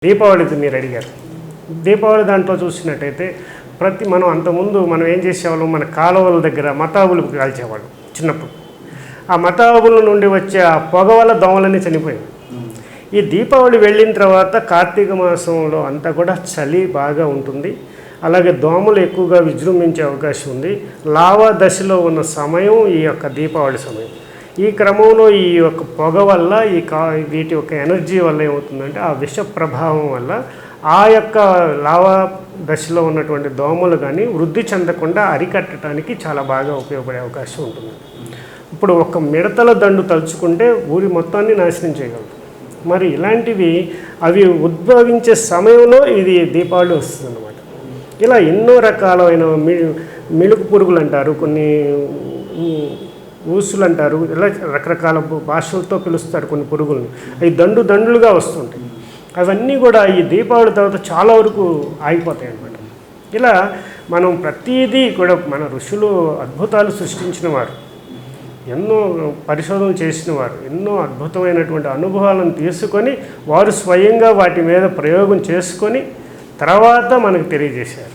దీపావళిది మీరు అడిగారు. దీపావళి దాంట్లో చూసినట్టయితే మనం అంతకుముందు మనం ఏం చేసేవాళ్ళం, మన కాలువల దగ్గర మతాబులు కాల్చేవాళ్ళం చిన్నప్పుడు. ఆ మతాబుల నుండి వచ్చే ఆ పొగ వల్ల దోమలన్నీ చనిపోయాయి. ఈ దీపావళి వెళ్ళిన తర్వాత కార్తీక మాసంలో అంతా కూడా చలి బాగా ఉంటుంది, అలాగే దోమలు ఎక్కువగా విజృంభించే అవకాశం ఉంది. లావా దశలో ఉన్న సమయం ఈ యొక్క దీపావళి సమయం. ఈ క్రమంలో ఈ యొక్క పొగ వల్ల వీటి యొక్క ఎనర్జీ వల్ల ఏమవుతుందంటే ఆ విష ప్రభావం వల్ల ఆ యొక్క లావా దశలో ఉన్నటువంటి దోమలు కానీ వృద్ధి చెందకుండా అరికట్టడానికి చాలా బాగా ఉపయోగపడే అవకాశం ఉంటుంది. ఇప్పుడు ఒక మిడతల దండు తలుచుకుంటే ఊరి మొత్తాన్ని నాశనం చేయగలదు. మరి ఇలాంటివి అవి ఉద్భవించే సమయంలో ఇది దీపావళి వస్తుందన్నమాట. ఇలా ఎన్నో రకాలైన మిలుకు పురుగులు అంటారు, కొన్ని ఊసులు అంటారు, ఇలా రకరకాల భాషలతో పిలుస్తారు కొన్ని పురుగులను. అవి దండులుగా వస్తుంటాయి. అవన్నీ కూడా ఈ దీపావళి తర్వాత చాలా వరకు ఆగిపోతాయి అన్నమాట. ఇలా మనం ప్రతిదీ కూడా మన ఋషులు అద్భుతాలు సృష్టించిన వారు, ఎన్నో పరిశోధనలు చేసిన వారు, ఎన్నో అద్భుతమైనటువంటి అనుభవాలను తీసుకొని వారు స్వయంగా వాటి మీద ప్రయోగం చేసుకొని తర్వాత మనకు తెలియజేశారు.